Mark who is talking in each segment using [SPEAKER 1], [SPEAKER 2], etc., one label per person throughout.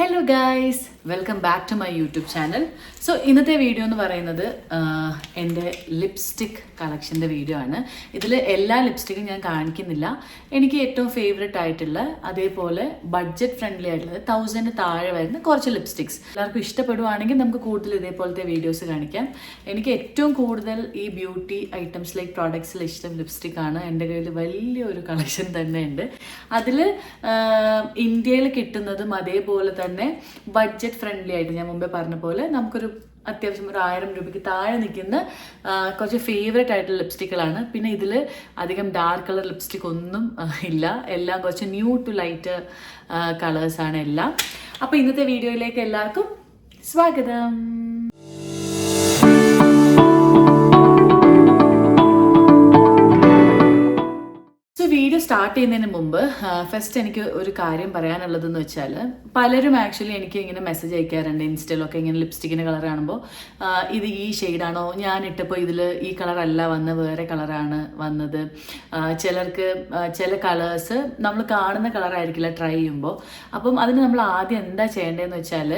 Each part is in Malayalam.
[SPEAKER 1] Hello guys, welcome back to my YouTube channel. So ഇന്നത്തെ വീഡിയോ എന്ന് പറയുന്നത് എൻ്റെ ലിപ്സ്റ്റിക് കളക്ഷൻ്റെ വീഡിയോ ആണ്. ഇതിൽ എല്ലാ ലിപ്സ്റ്റിക്കും ഞാൻ കാണിക്കുന്നില്ല. എനിക്ക് ഏറ്റവും ഫേവറേറ്റ് ആയിട്ടുള്ള, അതേപോലെ ബഡ്ജറ്റ് ഫ്രണ്ട്ലി ആയിട്ടുള്ളത് 1000 താഴെ വരുന്ന കുറച്ച് ലിപ്സ്റ്റിക്സ് എല്ലാവർക്കും ഇഷ്ടപ്പെടുവാണെങ്കിൽ നമുക്ക് കൂടുതൽ ഇതേപോലത്തെ വീഡിയോസ് കാണിക്കാം. എനിക്ക് ഏറ്റവും കൂടുതൽ ഈ ബ്യൂട്ടി ഐറ്റംസ് ലൈക്ക് പ്രോഡക്ട്സിൽ ഇഷ്ടം ലിപ്സ്റ്റിക് ആണ്. എൻ്റെ കയ്യിൽ വലിയൊരു കളക്ഷൻ തന്നെ ഉണ്ട്. അതിൽ ഇന്ത്യയിൽ കിട്ടുന്നതും അതേപോലെ തന്നെ ബഡ്ജറ്റ് ഫ്രണ്ട്ലി ആയിട്ട് ഞാൻ മുമ്പേ പറഞ്ഞ പോലെ നമുക്കൊരു അത്യാവശ്യം ഒരു 1000 രൂപയ്ക്ക് താഴെ നിൽക്കുന്ന കുറച്ച് ഫേവറേറ്റ് ആയിട്ടുള്ള ലിപ്സ്റ്റിക്കുകളാണ്. പിന്നെ ഇതിൽ അധികം ഡാർക്ക് കളർ ലിപ്സ്റ്റിക് ഒന്നും ഇല്ല, എല്ലാം കുറച്ച് ന്യൂ ടു ലൈറ്റ് കളേഴ്സാണ് എല്ലാം. അപ്പോൾ ഇന്നത്തെ വീഡിയോയിലേക്ക് എല്ലാവർക്കും സ്വാഗതം. വീഡിയോ സ്റ്റാർട്ട് ചെയ്യുന്നതിന് മുമ്പ് ഫസ്റ്റ് എനിക്ക് ഒരു കാര്യം പറയാനുള്ളതെന്ന് വെച്ചാൽ, പലരും ആക്ച്വലി എനിക്ക് ഇങ്ങനെ മെസ്സേജ് അയക്കാറുണ്ട് ഇൻസ്റ്റയിലൊക്കെ, ഇങ്ങനെ ലിപ്സ്റ്റിക്കിൻ്റെ കളർ കാണുമ്പോൾ ഇത് ഈ ഷെയ്ഡാണോ, ഞാൻ ഇട്ടപ്പോൾ ഇതിൽ ഈ കളറല്ല വന്ന് വേറെ കളറാണ് വന്നത്. ചിലർക്ക് ചില കളേഴ്സ് നമ്മൾ കാണുന്ന കളറായിരിക്കില്ല ട്രൈ ചെയ്യുമ്പോൾ. അപ്പം അതിന് നമ്മൾ ആദ്യം എന്താ ചെയ്യേണ്ടതെന്ന് വെച്ചാൽ,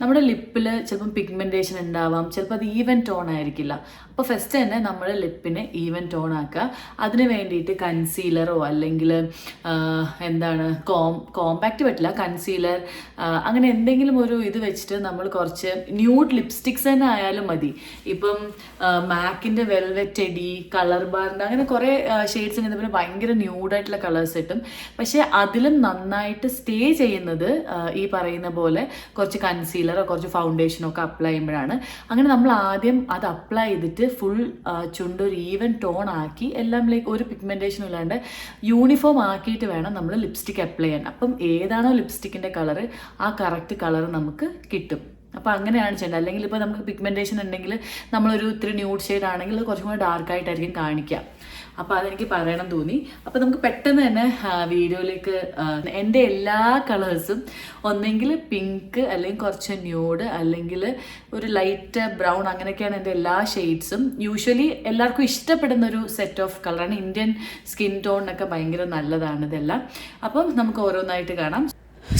[SPEAKER 1] നമ്മുടെ ലിപ്പിൽ ചിലപ്പം പിഗ്മെൻറ്റേഷൻ ഉണ്ടാവാം, ചിലപ്പോൾ അത് ഈവൻ ടോൺ ആയിരിക്കില്ല. അപ്പോൾ ഫസ്റ്റ് തന്നെ നമ്മൾ ലിപ്പിനെ ഈവൻ ടോൺ ആക്കുക. അതിന് വേണ്ടിയിട്ട് കൺസീലറോ അല്ലെങ്കിൽ എന്താണ് കോമ്പാക്റ്റ് പറ്റില്ല, കൺസീലർ അങ്ങനെ എന്തെങ്കിലും ഒരു ഇത് വെച്ചിട്ട് നമ്മൾ കുറച്ച് ന്യൂഡ് ലിപ്സ്റ്റിക്സ് തന്നെ ആയാലും മതി. ഇപ്പം മാക്കിൻ്റെ വെൽവെറ്റ് എഡി, കളർ ബാറിൻ്റെ അങ്ങനെ കുറേ ഷെയ്ഡ്സ് ഉണ്ട്. പിന്നെ ഭയങ്കര ന്യൂഡായിട്ടുള്ള കളേഴ്സ് കിട്ടും. പക്ഷേ അതിലും നന്നായിട്ട് സ്റ്റേ ചെയ്യുന്നത് ഈ പറയുന്ന പോലെ കുറച്ച് കൺസീലറോ കുറച്ച് ഫൗണ്ടേഷനോ ഒക്കെ അപ്ലൈ ചെയ്യുമ്പോഴാണ്. അങ്ങനെ നമ്മൾ ആദ്യം അത് അപ്ലൈ ചെയ്തിട്ട് ഫുൾ ചുണ്ട് ഒരു ഈവൻ ടോൺ ആക്കി എല്ലാം ലൈക്ക് ഒരു പിഗ്മെൻറ്റേഷനും ഇല്ലാണ്ട് യൂണിഫോം ആക്കിയിട്ട് വേണം നമ്മൾ ലിപ്സ്റ്റിക് അപ്ലൈ ചെയ്യാൻ. അപ്പം ഏതാണോ ലിപ്സ്റ്റിക്കിൻ്റെ കളറ് ആ കറക്റ്റ് കളർ നമുക്ക് കിട്ടും. അപ്പോൾ അങ്ങനെയാണ് ചെയ്യേണ്ടത്. അല്ലെങ്കിൽ ഇപ്പോൾ നമുക്ക് പിഗ്മെൻറ്റേഷൻ ഉണ്ടെങ്കിൽ നമ്മളൊരു ഇത്തിരി ന്യൂഡ് ഷെയ്ഡ് ആണെങ്കിൽ കുറച്ചും കൂടി ഡാർക്കായിട്ടായിരിക്കും കാണിക്കുക. അപ്പോൾ അതെനിക്ക് പറയണം തോന്നി. അപ്പോൾ നമുക്ക് പെട്ടെന്ന് തന്നെ വീഡിയോയിലേക്ക്. എൻ്റെ എല്ലാ കളേഴ്സും ഒന്നെങ്കിൽ പിങ്ക്, അല്ലെങ്കിൽ കുറച്ച് ന്യൂഡ്, അല്ലെങ്കിൽ ഒരു ലൈറ്റ് ബ്രൗൺ, അങ്ങനെയൊക്കെയാണ് എൻ്റെ എല്ലാ ഷെയ്ഡ്സും. യൂഷ്വലി എല്ലാവർക്കും ഇഷ്ടപ്പെടുന്ന ഒരു സെറ്റ് ഓഫ് കളറാണ്. ഇന്ത്യൻ സ്കിൻ ടോണിനൊക്കെ ഭയങ്കര നല്ലതാണ് ഇതെല്ലാം. അപ്പം നമുക്ക് ഓരോന്നായിട്ട് കാണാം.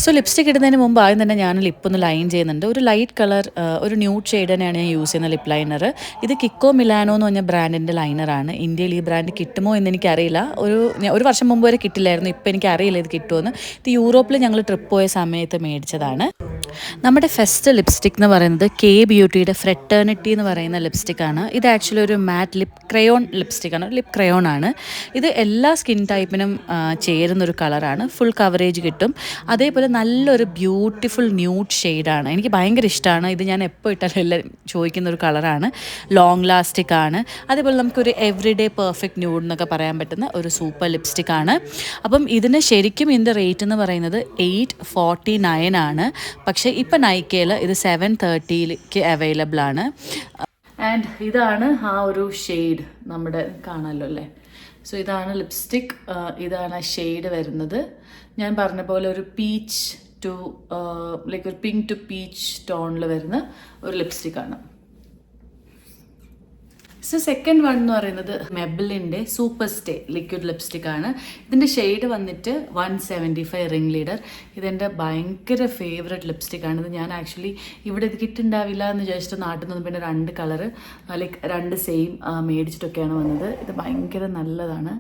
[SPEAKER 2] സോ ലിപ്സ്റ്റിക് ഇടുന്നതിന് മുമ്പ് ആദ്യം തന്നെ ഞാൻ ലിപ്പൊന്ന് ലൈൻ ചെയ്യുന്നുണ്ട്. ഒരു ലൈറ്റ് കളർ, ഒരു ന്യൂഡ് ഷെയ്ഡ് തന്നെയാണ് ഞാൻ യൂസ് ചെയ്യുന്ന ലിപ്പ് ലൈനർ. ഇത് കിക്കോ മിലാനോ എന്ന് പറഞ്ഞ ബ്രാൻഡിൻ്റെ ലൈനറാണ്. ഇന്ത്യയിൽ ഈ ബ്രാൻഡ് കിട്ടുമോ എന്ന് എനിക്കറിയില്ല. ഒരു വർഷം മുമ്പ് വരെ കിട്ടില്ലായിരുന്നു. ഇപ്പോൾ എനിക്കറിയില്ല ഇത് കിട്ടുമെന്ന്. ഇത് യൂറോപ്പിൽ ഞങ്ങൾ ട്രിപ്പ് പോയ സമയത്ത് മേടിച്ചതാണ്. നമ്മുടെ ഫസ്റ്റ് ലിപ്സ്റ്റിക് എന്ന് പറയുന്നത് കെ ബ്യൂട്ടിയുടെ ഫ്രെറ്റേണിറ്റി എന്ന് പറയുന്ന ലിപ്സ്റ്റിക്കാണ്. ഇത് ആക്ച്വലി ഒരു മാറ്റ് ലിപ്പ് ക്രയോൺ ലിപ്സ്റ്റിക്കാണ്, ലിപ്പ് ക്രയോൺ ആണ്. ഇത് എല്ലാ സ്കിൻ ടൈപ്പിനും ചേരുന്നൊരു കളറാണ്. ഫുൾ കവറേജ് കിട്ടും. അതേപോലെ നല്ലൊരു ബ്യൂട്ടിഫുൾ ന്യൂഡ് ഷെയ്ഡാണ്. എനിക്ക് ഭയങ്കര ഇഷ്ടമാണ് ഇത്. ഞാൻ എപ്പോൾ ഇട്ടാലും എല്ലാം ചോദിക്കുന്ന ഒരു കളറാണ്. ലോങ് ലാസ്റ്റിക് ആണ്. അതേപോലെ നമുക്കൊരു എവറി ഡേ പെർഫെക്റ്റ് ന്യൂഡ് എന്നൊക്കെ പറയാൻ പറ്റുന്ന ഒരു സൂപ്പർ ലിപ്സ്റ്റിക്കാണ്. അപ്പം ഇതിന് ശരിക്കും ഇതിൻ്റെ റേറ്റ് എന്ന് പറയുന്നത് 849 ആണ്. പക്ഷേ ഇപ്പം നൈക്കയിൽ ഇത് 730 അവൈലബിൾ ആണ്.
[SPEAKER 1] ആൻഡ് ഇതാണ് ആ ഒരു ഷെയ്ഡ്, നമ്മുടെ കാണാമല്ലോ അല്ലേ. സോ ഇതാണ് ലിപ്സ്റ്റിക്, ഇതാണ് ആ ഷെയ്ഡ് വരുന്നത്. ഞാൻ പറഞ്ഞ പോലെ ഒരു പീച്ച് ടു ലൈക്ക് ഒരു പിങ്ക് ടു പീച്ച് ടോണിൽ വരുന്ന ഒരു ലിപ്സ്റ്റിക്കാണ്. സോ സെക്കൻഡ് വൺ എന്ന് പറയുന്നത് മെബിലിൻ്റെ സൂപ്പർ സ്റ്റേ ലിക്വിഡ് ലിപ്സ്റ്റിക് ആണ്. ഇതിൻ്റെ ഷെയ്ഡ് വന്നിട്ട് 175 റിംഗ് ലീഡർ. ഇതെൻ്റെ ഭയങ്കര ഫേവററ്റ് ലിപ്സ്റ്റിക്കാണ്. ഇത് ഞാൻ ആക്ച്വലി ഇവിടെ ഇത് കിട്ടുണ്ടാവില്ല എന്ന് വിചാരിച്ചിട്ട് നാട്ടിൽ നിന്ന് പിന്നെ 2 കളറ് ലൈക്ക് 2 സെയിം മേടിച്ചിട്ടൊക്കെയാണ് വന്നത്. ഇത് ഭയങ്കര നല്ലതാണ്.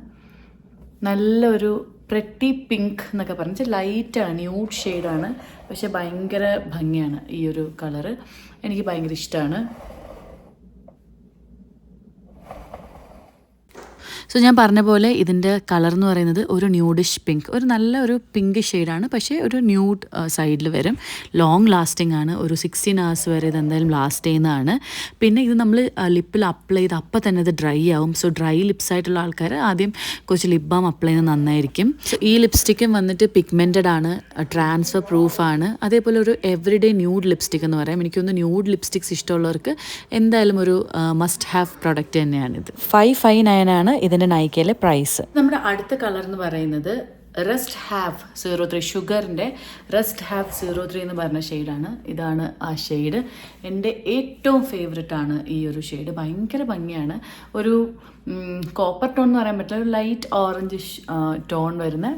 [SPEAKER 1] നല്ലൊരു പ്രെറ്റി പിങ്ക് എന്നൊക്കെ പറഞ്ഞാൽ ലൈറ്റാണ്, ന്യൂഡ് ഷെയ്ഡാണ്. പക്ഷെ ഭയങ്കര ഭംഗിയാണ് ഈ ഒരു കളറ്. എനിക്ക് ഭയങ്കര ഇഷ്ടമാണ്.
[SPEAKER 2] സോ ഞാൻ പറഞ്ഞ പോലെ ഇതിൻ്റെ കളർ എന്ന് പറയുന്നത് ഒരു ന്യൂഡിഷ് പിങ്ക്, ഒരു നല്ല ഒരു പിങ്ക് ഷെയ്ഡാണ്. പക്ഷേ ഒരു ന്യൂഡ് സൈഡിൽ വരും. ലോങ് ലാസ്റ്റിംഗ് ആണ്. ഒരു 16 hours വരെ ഇത് എന്തായാലും ലാസ്റ്റ് ചെയ്യുന്നതാണ്. പിന്നെ ഇത് നമ്മൾ ലിപ്പിൽ അപ്ലൈ ചെയ്ത് അപ്പം തന്നെ ഇത് ഡ്രൈ ആവും. സോ ഡ്രൈ ലിപ്സ് ആയിട്ടുള്ള ആൾക്കാർ ആദ്യം കുറച്ച് ലിപ് ബാം അപ്ലൈ ചെയ്യുന്നത് നന്നായിരിക്കും. സോ ഈ ലിപ്സ്റ്റിക്കും വന്നിട്ട് പിഗ്മെൻറ്റഡ് ആണ്, ട്രാൻസ്ഫർ പ്രൂഫാണ്. അതേപോലെ ഒരു എവറിഡേ ന്യൂഡ് ലിപ്സ്റ്റിക് എന്ന് പറയാം. എനിക്കൊന്ന് ന്യൂഡ് ലിപ്സ്റ്റിക്സ് ഇഷ്ടമുള്ളവർക്ക് എന്തായാലും ഒരു മസ്റ്റ് ഹാവ് പ്രൊഡക്റ്റ് തന്നെയാണിത്. 559 ആണ് ഇതിൻ്റെ നൈക്കയിലെ പ്രൈസ്.
[SPEAKER 1] നമ്മുടെ അടുത്ത കളർ എന്ന് പറയുന്നത് റസ്റ്റ് ഹാവ് 03, ഷുഗറിൻ്റെ റസ്റ്റ് ഹാവ് 03 എന്ന് പറഞ്ഞ ഷെയ്ഡാണ്. ഇതാണ് ആ ഷെയ്ഡ്. എൻ്റെ ഏറ്റവും ഫേവററ്റ് ആണ് ഈ ഒരു ഷെയ്ഡ്. ഭയങ്കര ഭംഗിയാണ്. ഒരു കോപ്പർ ടോൺ എന്ന് പറയാൻ പറ്റില്ല, ഒരു ലൈറ്റ് ഓറഞ്ചിഷ് ടോൺ വരുന്ന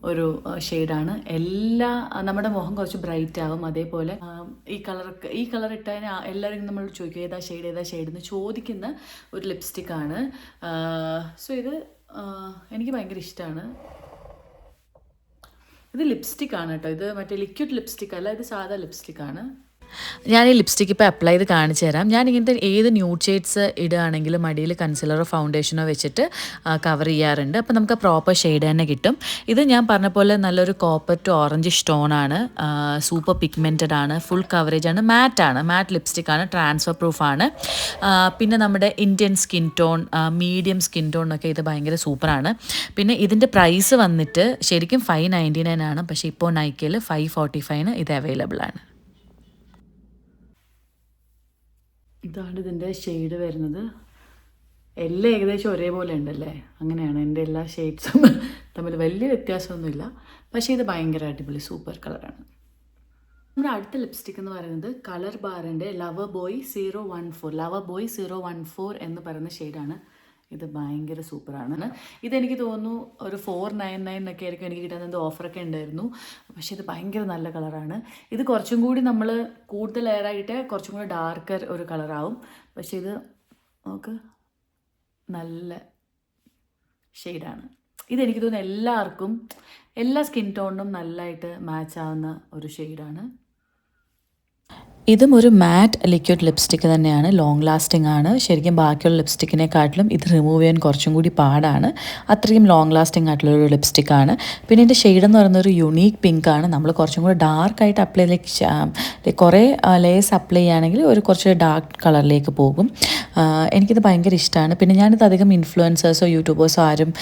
[SPEAKER 1] ഒരു ഷെയ്ഡാണ്. നമ്മുടെ മുഖം കുറച്ച് ബ്രൈറ്റ് ആവും. അതേപോലെ ഈ കളർ ഇട്ടതിന് എല്ലാവരും നമ്മൾ ചോദിക്കും ഏതാ ഷെയ്ഡ് എന്ന് ചോദിക്കുന്ന ഒരു ലിപ്സ്റ്റിക്കാണ്. സോ ഇത് എനിക്ക് ഭയങ്കര ഇഷ്ടമാണ്. ഇത് ലിപ്സ്റ്റിക്കാണ് കേട്ടോ. ഇത് മറ്റേ ലിക്വിഡ് ലിപ്സ്റ്റിക് അല്ല, ഇത് സാധാ ലിപ്സ്റ്റിക്കാണ്.
[SPEAKER 2] ഞാൻ ഈ ലിപ്സ്റ്റിക്ക് ഇപ്പോൾ അപ്ലൈ ചെയ്ത് കാണിച്ചു തരാം. ഞാൻ ഇങ്ങനത്തെ ഏത് ന്യൂഡ് ഷെയ്ഡ്സ് ഇടുകയാണെങ്കിലും മടിയിൽ കൺസിലറോ ഫൗണ്ടേഷനോ വെച്ചിട്ട് കവർ ചെയ്യാറുണ്ട്. അപ്പോൾ നമുക്ക് പ്രോപ്പർ ഷെയ്ഡ് തന്നെ കിട്ടും. ഇത് ഞാൻ പറഞ്ഞ പോലെ നല്ലൊരു കോപ്പർ ടു ഓറഞ്ച് സ്റ്റോണാണ്, സൂപ്പർ പിഗ്മെൻറ്റഡ് ആണ്, ഫുൾ കവറേജ് ആണ്, മാറ്റ് ലിപ്സ്റ്റിക്കാണ്, ട്രാൻസ്ഫർ പ്രൂഫാണ്. പിന്നെ നമ്മുടെ Indian skin tone, medium skin ടോണൊക്കെ ഇത് ഭയങ്കര സൂപ്പറാണ്. പിന്നെ ഇതിൻ്റെ പ്രൈസ് വന്നിട്ട് ശരിക്കും $599 ആണ്, പക്ഷേ ഇപ്പോൾ നൈക്കയിൽ $545 ഇത് അവൈലബിൾ ആണ്.
[SPEAKER 1] ഇതാണ് ഇതിൻ്റെ ഷെയ്ഡ് വരുന്നത്. എല്ലാം ഏകദേശം ഒരേപോലെ ഉണ്ടല്ലേ, അങ്ങനെയാണ് എൻ്റെ എല്ലാ ഷെയ്ഡ്സും തമ്മിൽ വലിയ വ്യത്യാസമൊന്നുമില്ല. പക്ഷേ ഇത് ഭയങ്കര അടിപൊളി സൂപ്പർ കളറാണ്. നമ്മുടെ അടുത്ത ലിപ്സ്റ്റിക് എന്ന് പറയുന്നത് കളർ ബാറിൻ്റെ ലവർ ബോയ് 014 എന്ന് പറയുന്ന ഷെയ്ഡാണ്. ഇത് ഭയങ്കര സൂപ്പറാണ്. ഇതെനിക്ക് തോന്നുന്നു ഒരു $499 ഒക്കെ ആയിരിക്കും എനിക്ക് കിട്ടുന്നത്. എന്തോ ഓഫറൊക്കെ ഉണ്ടായിരുന്നു. പക്ഷേ ഇത് ഭയങ്കര നല്ല കളറാണ്. ഇത് കുറച്ചും കൂടി നമ്മൾ കൂടുതൽ ലെയറായിട്ട് കുറച്ചും കൂടി ഡാർക്കർ ഒരു കളറാവും. പക്ഷേ ഇത് നമുക്ക് നല്ല ഷെയ്ഡാണ്. ഇതെനിക്ക് തോന്നുന്നു എല്ലാവർക്കും എല്ലാ സ്കിൻ ടോണിനും നല്ലതായിട്ട് മാച്ച് ആവുന്ന ഒരു ഷെയ്ഡാണ്.
[SPEAKER 2] ഇതും ഒരു മാറ്റ് ലിക്വിഡ് ലിപ്സ്റ്റിക്ക് തന്നെയാണ്, ലോങ് ലാസ്റ്റിംഗ് ആണ്. ശരിക്കും ബാക്കിയുള്ള ലിപ്സ്റ്റിക്കിനെക്കാട്ടിലും ഇത് റിമൂവ് ചെയ്യാൻ കുറച്ചും കൂടി പാടാണ്. അത്രയും ലോങ് ലാസ്റ്റിംഗ് ആയിട്ടുള്ളൊരു ലിപ്സ്റ്റിക്കാണ്. പിന്നെ ഇതിൻ്റെ ഷെയ്ഡ് എന്ന് പറയുന്നത് ഒരു യുണീക്ക് പിങ്ക് ആണ്. നമ്മൾ കുറച്ചും കൂടി ഡാർക്കായിട്ട് അപ്ലൈ കുറേ ലേയേഴ്സ് അപ്ലൈ ചെയ്യുകയാണെങ്കിൽ ഒരു കുറച്ച് ഡാർക്ക് കളറിലേക്ക് പോകും. എനിക്കിത് ഭയങ്കര ഇഷ്ടമാണ്. പിന്നെ ഞാനിത് അധികം ഇൻഫ്ലുവൻസേഴ്സോ യൂട്യൂബേഴ്സോ ആരും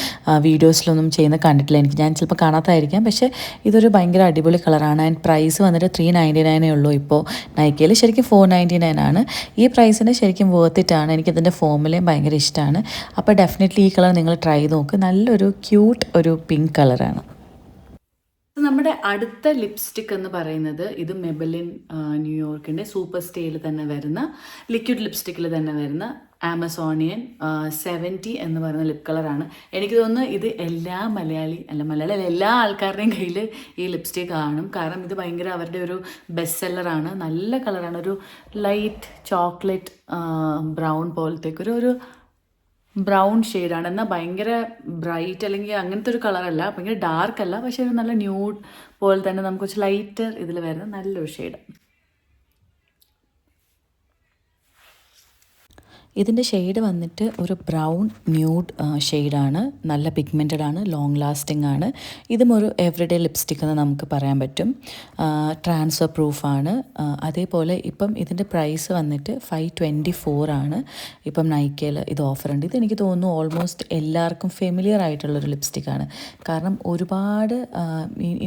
[SPEAKER 2] വീഡിയോസിലൊന്നും ചെയ്യുന്നത് കണ്ടിട്ടില്ല. ഞാൻ ചിലപ്പോൾ കാണാത്തായിരിക്കാം. പക്ഷേ ഇതൊരു ഭയങ്കര അടിപൊളി കളറാണ്. ആൻഡ് പ്രൈസ് വന്നിട്ട് $399 ഉള്ളൂ ഇപ്പോൾ നൈക്കയിൽ. ശരിക്കും $499 ആണ്. ഈ പ്രൈസിന് ശരിക്കും വേർത്തിട്ടാണ്. എനിക്കിതിൻ്റെ ഫോമിലേയും ഭയങ്കര ഇഷ്ടമാണ്. അപ്പോൾ ഡെഫിനറ്റ്ലി ഈ കളർ നിങ്ങൾ ട്രൈ നോക്ക്. നല്ലൊരു ക്യൂട്ട് ഒരു പിങ്ക് കളറാണ്.
[SPEAKER 1] നമ്മുടെ അടുത്ത ലിപ്സ്റ്റിക് എന്ന് പറയുന്നത് ഇത് മെബലിൻ ന്യൂയോർക്കിൻ്റെ സൂപ്പർ സ്റ്റേയിൽ തന്നെ വരുന്ന ലിക്വിഡ് ലിപ്സ്റ്റിക്കിൽ തന്നെ വരുന്ന ആമസോണിയൻ 70 എന്ന് പറയുന്ന ലിപ് കളറാണ്. എനിക്ക് തോന്നുന്നു ഇത് എല്ലാ മലയാളി എല്ലാ ആൾക്കാരുടെയും കയ്യിൽ ഈ ലിപ്സ്റ്റിക് കാണും. കാരണം ഇത് ഭയങ്കര അവരുടെ ഒരു ബെസ്റ്റ് സെല്ലറാണ്. നല്ല കളറാണ്. ഒരു ലൈറ്റ് ചോക്ലേറ്റ് ബ്രൗൺ പോലത്തേക്ക് ഒരു ബ്രൗൺ ഷെയ്ഡാണ്. എന്നാൽ ഭയങ്കര ബ്രൈറ്റ് അല്ലെങ്കിൽ അങ്ങനത്തെ ഒരു കളറല്ല, ഭയങ്കര ഡാർക്ക് അല്ല. പക്ഷേ ഒരു നല്ല ന്യൂഡ് പോലെ തന്നെ നമുക്ക് കുറച്ച് ലൈറ്റർ ഇതിൽ വരുന്ന നല്ലൊരു ഷെയ്ഡാണ്.
[SPEAKER 2] ഇതിൻ്റെ ഷെയ്ഡ് വന്നിട്ട് ഒരു ബ്രൗൺ ന്യൂഡ് ഷെയ്ഡാണ്. നല്ല പിഗ്മെൻറ്റഡ് ആണ്, ലോങ് ലാസ്റ്റിംഗ് ആണ്. ഇതും ഒരു എവറിഡേ ലിപ്സ്റ്റിക് എന്ന് നമുക്ക് പറയാൻ പറ്റും. ട്രാൻസ്ഫർ പ്രൂഫാണ്. അതേപോലെ ഇപ്പം ഇതിൻ്റെ പ്രൈസ് വന്നിട്ട് $524 ആണ്. ഇപ്പം നൈക്കയിൽ ഇത് ഓഫറുണ്ട്. ഇതെനിക്ക് തോന്നുന്നു ഓൾമോസ്റ്റ് എല്ലാവർക്കും ഫെമിലിയർ ആയിട്ടുള്ളൊരു ലിപ്സ്റ്റിക്കാണ്. കാരണം ഒരുപാട്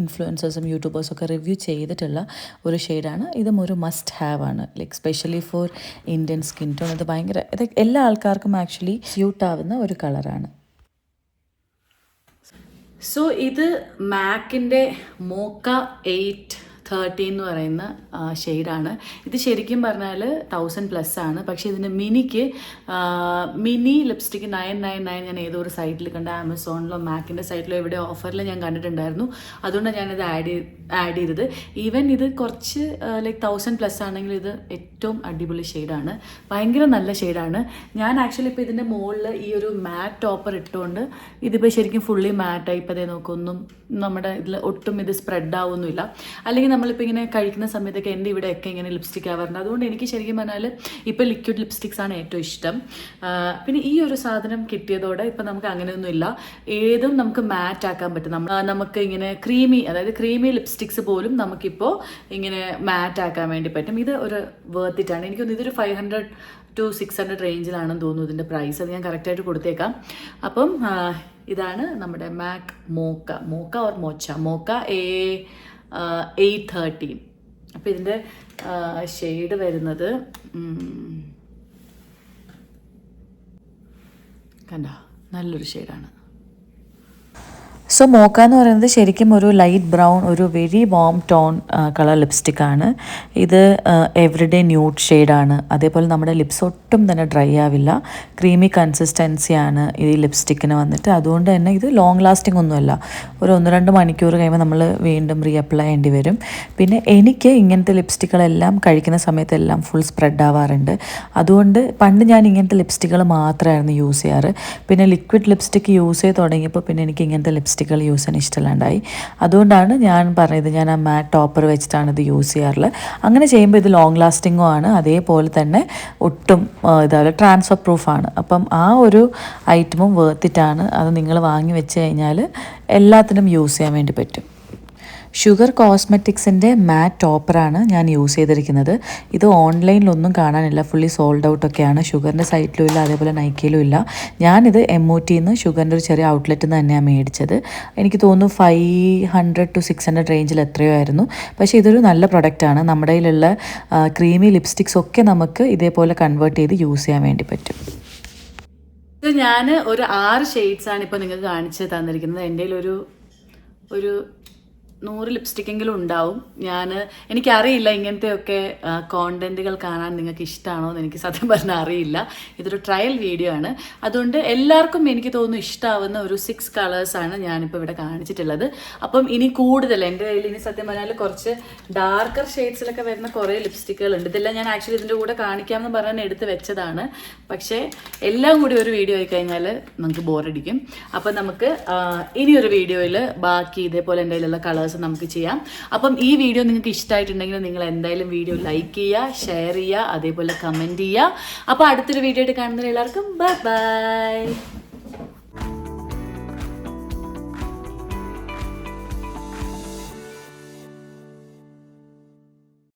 [SPEAKER 2] ഇൻഫ്ലുവൻസേഴ്സും യൂട്യൂബേഴ്സും ഒക്കെ റിവ്യൂ ചെയ്തിട്ടുള്ള ഒരു ഷെയ്ഡാണ്. ഇതും ഒരു മസ്റ്റ് ഹാവ് ആണ്, like specially for Indian skin tone. ഇത് ഭയങ്കര എല്ലാ ആൾക്കാർക്കും ആക്ച്വലി സ്യൂട്ട് ആവുന്ന ഒരു കളറാണ്.
[SPEAKER 1] സോ ഇത് മാക്കിൻ്റെ മോക്ക 830 എന്ന് പറയുന്ന ഷെയ്ഡാണ്. ഇത് ശരിക്കും പറഞ്ഞാൽ 1000+ ആണ്. പക്ഷേ ഇതിൻ്റെ മിനി ലിപ്സ്റ്റിക്ക് 999 ഞാൻ ഏതോ ഒരു സൈറ്റിൽ കണ്ട, ആമസോണിലോ മാക്കിൻ്റെ സൈറ്റിലോ എവിടെ ഓഫറിൽ ഞാൻ കണ്ടിട്ടുണ്ടായിരുന്നു. അതുകൊണ്ടാണ് ഞാനിത് ആഡ് ചെയ്തത്. ഈവൻ ഇത് കുറച്ച് ലൈക്ക് 1000+ ആണെങ്കിൽ ഇത് ഏറ്റവും അടിപൊളി ഷെയ്ഡാണ്. ഭയങ്കര നല്ല ഷെയ്ഡാണ്. ഞാൻ ആക്ച്വലി ഇപ്പോൾ ഇതിൻ്റെ മുകളിൽ ഈ ഒരു മാറ്റ് ടോപ്പർ ഇട്ടുകൊണ്ട് ഇതിപ്പോൾ ശരിക്കും ഫുള്ളി മാറ്റായി. ഇപ്പോൾ അതേ നോക്കൊന്നും നമ്മുടെ ഇതിൽ ഒട്ടും ഇത് സ്പ്രെഡ് ആവുന്നില്ല. അല്ലെങ്കിൽ നമ്മളിപ്പോൾ ഇങ്ങനെ കഴിക്കുന്ന സമയത്തൊക്കെ എൻ്റെ ഇവിടെയൊക്കെ ഇങ്ങനെ ലിപ്സ്റ്റിക് ആവാറുണ്ട്. അതുകൊണ്ട് എനിക്ക് ശരിക്കും പറഞ്ഞാൽ ഇപ്പോൾ ലിക്വിഡ് ലിപ്സ്റ്റിക്സ് ആണ് ഏറ്റവും ഇഷ്ടം. പിന്നെ ഈ ഒരു സാധനം കിട്ടിയതോടെ ഇപ്പം നമുക്ക് അങ്ങനെയൊന്നുമില്ല, ഏതും നമുക്ക് മാറ്റ് ആക്കാൻ പറ്റും. നമുക്ക് ഇങ്ങനെ അതായത് ക്രീമി ലിപ്സ്റ്റിക്സ് പോലും നമുക്കിപ്പോൾ ഇങ്ങനെ മാറ്റ് ആക്കാൻ വേണ്ടി പറ്റും. ഇത് ഒരു വേർത്തിട്ടാണ്. എനിക്കൊന്ന് ഇതൊരു 500 to 600 റേഞ്ചിലാണെന്ന് തോന്നുന്നു ഇതിൻ്റെ പ്രൈസ്. അത് ഞാൻ കറക്റ്റായിട്ട് കൊടുത്തേക്കാം. അപ്പം ഇതാണ് നമ്മുടെ മാക് മോക്ക ഓർ മോക്ക 830. അപ്പോൾ ഇതിൻ്റെ ഷെയ്ഡ് വരുന്നത് കണ്ട നല്ലൊരു ഷെയ്ഡാണ്.
[SPEAKER 2] സോ മോക്ക എന്ന് പറയുന്നത് ശരിക്കും ഒരു ലൈറ്റ് ബ്രൗൺ ഒരു വെരി വാം ടോൺ കളർ ലിപ്സ്റ്റിക്കാണ്. ഇത് എവറിഡേ ന്യൂഡ് ഷെയ്ഡാണ്. അതേപോലെ നമ്മുടെ ലിപ്സ് ഒട്ടും തന്നെ ഡ്രൈ ആവില്ല. ക്രീമി കൺസിസ്റ്റൻസിയാണ് ഈ ലിപ്സ്റ്റിക്കിന് വന്നിട്ട്. അതുകൊണ്ട് തന്നെ ഇത് ലോങ് ലാസ്റ്റിംഗ് ഒന്നുമല്ല. ഒരു 1-2 മണിക്കൂർ കഴിയുമ്പോൾ നമ്മൾ വീണ്ടും അപ്ലൈ ചെയ്യേണ്ടി വരും. പിന്നെ എനിക്ക് ഇങ്ങനത്തെ ലിപ്സ്റ്റിക്കുകളെല്ലാം കഴിക്കുന്ന സമയത്തെല്ലാം ഫുൾ സ്പ്രെഡ് ആവാറുണ്ട്. അതുകൊണ്ട് പണ്ട് ഞാൻ ഇങ്ങനത്തെ ലിപ്സ്റ്റിക്കുകൾ മാത്രമായിരുന്നു യൂസ് ചെയ്യാറ്. പിന്നെ ലിക്വിഡ് ലിപ്സ്റ്റിക്ക് യൂസ് ചെയ്ത് തുടങ്ങിയപ്പോൾ പിന്നെ എനിക്ക് ഇങ്ങനത്തെ ലിപ്സ്റ്റിക്കുകൾ യൂസ് ചെയ്യാൻ ഇഷ്ടമല്ലാണ്ടായി. അതുകൊണ്ടാണ് ഞാൻ പറഞ്ഞത് ഞാൻ ആ മാറ്റ് ടോപ്പർ വെച്ചിട്ടാണ് ഇത് യൂസ് ചെയ്യാറുള്ളത്. അങ്ങനെ ചെയ്യുമ്പോൾ ഇത് ലോങ് ലാസ്റ്റിങ്ങും ആണ്, അതേപോലെ തന്നെ ഒട്ടും ഇതാവില്ല, ട്രാൻസ്ഫർ പ്രൂഫാണ്. അപ്പം ആ ഒരു ഐറ്റമും വേർത്തിട്ടാണ്. അത് നിങ്ങൾ വാങ്ങി വെച്ച് കഴിഞ്ഞാൽ എല്ലാത്തിനും യൂസ് ചെയ്യാൻ വേണ്ടി പറ്റും. ഷുഗർ കോസ്മെറ്റിക്സിൻ്റെ മാറ്റ് ടോപ്പറാണ് ഞാൻ യൂസ് ചെയ്തിരിക്കുന്നത്. ഇത് ഓൺലൈനിലൊന്നും കാണാനില്ല, ഫുള്ളി സോൾഡ് ഔട്ടൊക്കെയാണ്. ഷുഗറിൻ്റെ സൈറ്റിലും ഇല്ല, അതേപോലെ നൈക്കയിലും ഇല്ല. ഞാനിത് MOTന്ന് ഷുഗറിൻ്റെ ഒരു ചെറിയ ഔട്ട്ലെറ്റിൽ നിന്ന് തന്നെയാണ് മേടിച്ചത്. എനിക്ക് തോന്നുന്നു 500 to 600 റേഞ്ചിൽ എത്രയോ ആയിരുന്നു. പക്ഷേ ഇതൊരു നല്ല പ്രൊഡക്റ്റാണ്. നമ്മുടെ കയ്യിലുള്ള ക്രീമി ലിപ്സ്റ്റിക്സ് ഒക്കെ നമുക്ക് ഇതേപോലെ കൺവേർട്ട് ചെയ്ത് യൂസ് ചെയ്യാൻ വേണ്ടി പറ്റും.
[SPEAKER 1] ഇത് ഞാൻ ഒരു 6 ഷെയ്ഡ്സാണ് ഇപ്പോൾ നിങ്ങൾക്ക് കാണിച്ച് തന്നിരിക്കുന്നത്. എൻ്റെ കയ്യിലൊരു 100 ലിപ്സ്റ്റിക്കെങ്കിലും ഉണ്ടാവും. എനിക്കറിയില്ല ഇങ്ങനത്തെയൊക്കെ കോണ്ടന്റുകൾ കാണാൻ നിങ്ങൾക്ക് ഇഷ്ടമാണോ എന്ന് എനിക്ക് സത്യം പറഞ്ഞാൽ അറിയില്ല. ഇതൊരു ട്രയൽ വീഡിയോ ആണ്. അതുകൊണ്ട് എല്ലാവർക്കും എനിക്ക് തോന്നുന്നു ഇഷ്ടമാവുന്ന ഒരു 6 കളേഴ്സാണ് ഞാനിപ്പോൾ ഇവിടെ കാണിച്ചിട്ടുള്ളത്. അപ്പം ഇനി കൂടുതൽ എൻ്റെ കയ്യിൽ ഇനി സത്യം പറഞ്ഞാൽ കുറച്ച് ഡാർക്കർ ഷെയ്ഡ്സിലൊക്കെ വരുന്ന കുറേ ലിപ്സ്റ്റിക്കുകളുണ്ട്. ഇതെല്ലാം ഞാൻ ആക്ച്വലി ഇതിൻ്റെ കൂടെ കാണിക്കാമെന്ന് പറഞ്ഞാൽ എടുത്ത് വെച്ചതാണ്. പക്ഷേ എല്ലാം കൂടി ഒരു വീഡിയോ ആയി കഴിഞ്ഞാൽ നമുക്ക് ബോറടിക്കും. അപ്പം നമുക്ക് ഇനിയൊരു വീഡിയോയിൽ ബാക്കി ഇതേപോലെ എൻ്റെ കയ്യിലുള്ള കളേഴ്സ് നമുക്ക് ചെയ്യാം. അപ്പം ഈ വീഡിയോ നിങ്ങൾക്ക് ഇഷ്ടമായിട്ടുണ്ടെങ്കിൽ നിങ്ങൾ എന്തായാലും വീഡിയോ ലൈക്ക് ചെയ്യുക, ഷെയർ ചെയ്യുക, അതേപോലെ കമൻറ്റ് ചെയ്യുക. അപ്പോൾ അടുത്തൊരു വീഡിയോ ആയിട്ട് കാണുന്നവരെല്ലാവർക്കും ബൈ ബൈ.